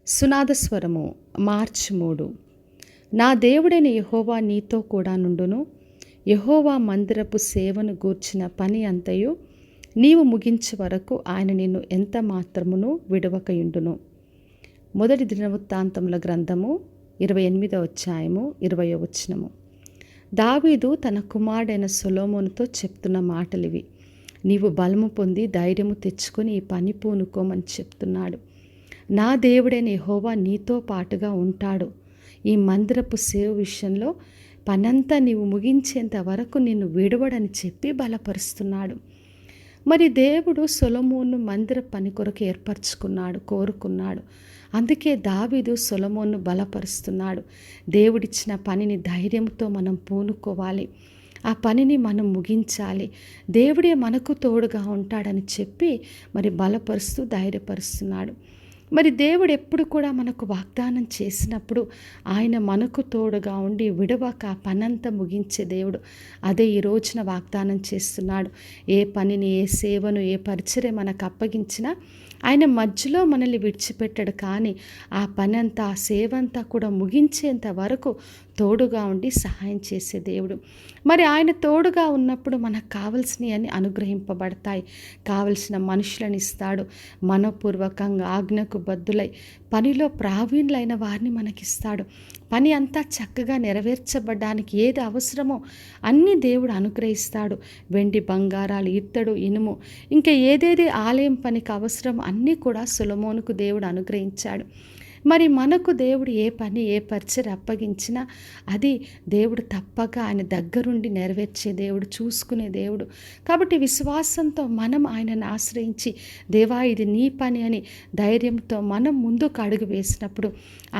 సునాదస్వరము మార్చి 3. నా దేవుడైన యెహోవా నీతో కూడా నుండును. యెహోవా మందిరపు సేవను గూర్చిన పని అంతయు నీవు ముగించే వరకు ఆయన నిన్ను ఎంత మాత్రమును విడవకయుండును. మొదటి దినవృత్తాంతముల గ్రంథము 28వ అధ్యాయము 20వ వచనము. దావీదు తన కుమారుడైన సొలొమోనుతో చెప్తున్న మాటలివి. నీవు బలము పొంది ధైర్యము తెచ్చుకొని ఈ పని పూనుకోమని చెప్తున్నాడు. నా దేవుడైన యెహోవా నీతో పాటుగా ఉంటాడు. ఈ మందిరపు సేవ విషయంలో పనంతా నీవు ముగించేంత వరకు నిన్ను విడవడని చెప్పి బలపరుస్తున్నాడు. మరి దేవుడు సొలొమోను మందిర పని కొరకు కోరుకున్నాడు. అందుకే దావీదు సొలొమోను బలపరుస్తున్నాడు. దేవుడిచ్చిన పనిని ధైర్యంతో మనం పూనుకోవాలి. ఆ పనిని మనం ముగించాలి. దేవుడే మనకు తోడుగా ఉంటాడని చెప్పి మరి బలపరుస్తూ ధైర్యపరుస్తున్నాడు. మరి దేవుడు ఎప్పుడు కూడా మనకు వాగ్దానం చేసినప్పుడు ఆయన మనకు తోడుగా ఉండి విడవక ఆ పనంతా ముగించే దేవుడు. అదే ఈ రోజున వాగ్దానం చేస్తున్నాడు. ఏ పనిని, ఏ సేవను, ఏ పరిచర్య మనకు అప్పగించినా ఆయన మధ్యలో మనల్ని విడిచిపెట్టాడు. కానీ ఆ పనంతా, ఆ సేవంతా కూడా ముగించేంత వరకు తోడుగా ఉండి సహాయం చేసే దేవుడు. మరి ఆయన తోడుగా ఉన్నప్పుడు మనకు కావలసినవి అని అనుగ్రహింపబడతాయి. కావలసిన మనుషులను ఇస్తాడు. మనపూర్వకంగా ఆజ్ఞకు బద్దులై పనిలో ప్రావీణ్యులైన వారిని మనకిస్తాడు. పని అంతా చక్కగా నెరవేర్చబడడానికి ఏది అవసరమో అన్నీ దేవుడు అనుగ్రహిస్తాడు. వెండి, బంగారాలు, ఇత్తడు, ఇనుము, ఇంకా ఏదేది ఆలయం పనికి అవసరం అన్నీ కూడా సొలొమోనుకు దేవుడు అనుగ్రహించాడు. మరి మనకు దేవుడు ఏ పని, ఏ పరిచర్య అప్పగించినా అది దేవుడు తప్పక ఆయన దగ్గరుండి నెరవేర్చే దేవుడు, చూసుకునే దేవుడు. కాబట్టి విశ్వాసంతో మనం ఆయనను ఆశ్రయించి, దేవా ఇది నీ పని అని ధైర్యంతో మనం ముందుకు అడుగు వేసినప్పుడు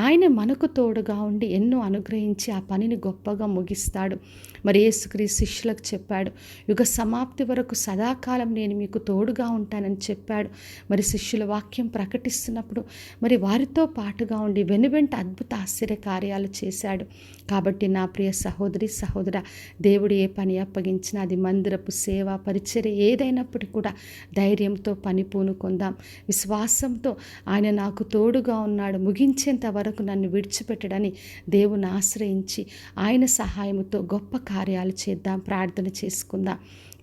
ఆయన మనకు తోడుగా ఉండి ఎన్నో అనుగ్రహించి ఆ పనిని గొప్పగా ముగిస్తాడు. మరి యేసుక్రీస్తు శిష్యులకు చెప్పాడు, యుగ సమాప్తి వరకు సదాకాలం నేను మీకు తోడుగా ఉంటానని చెప్పాడు. మరి శిష్యుల వాక్యం ప్రకటిస్తున్నప్పుడు మరి వారితో పాటుగా ఉండి వెనువెంట అద్భుత ఆశ్చర్య కార్యాలు చేశాడు. కాబట్టి నా ప్రియ సహోదరి, సహోదర, దేవుడు ఏ పని అప్పగించినా అది మందిరపు సేవ, పరిచర్య ఏదైనప్పటికీ కూడా ధైర్యంతో పని పూనుకుందాం. విశ్వాసంతో ఆయన నాకు తోడుగా ఉన్నాడు, ముగించేంత వరకు నన్ను విడిచిపెట్టడని దేవుని ఆశ్రయించి ఆయన సహాయముతో గొప్ప కార్యాలు చేద్దాం. ప్రార్థన చేసుకుందాం.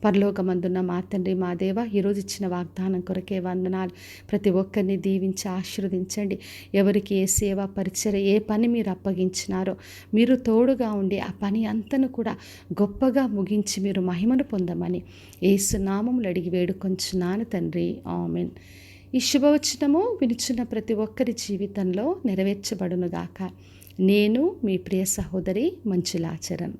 పరలోకమందున్న మా తండ్రి, మా దేవ, ఈరోజు ఇచ్చిన వాగ్దానం కొరకే వందనాలు. ప్రతి ఒక్కరిని దీవించి ఆశీర్వదించండి. ఎవరికి ఏ సేవ, పరిచర్య, ఏ పని మీరు అప్పగించినారో మీరు తోడుగా ఉండి ఆ పని అంతను కూడా గొప్పగా ముగించి మీరు మహిమను పొందమని యేసు నామములో అడిగి వేడుకొంచున్నాను తండ్రి, ఆమేన్. ఈ శుభవచనము వినుచున్న ప్రతి ఒక్కరి జీవితంలో నెరవేర్చబడునుగాక. నేను మీ ప్రియ సహోదరి మంజులాచరణ్.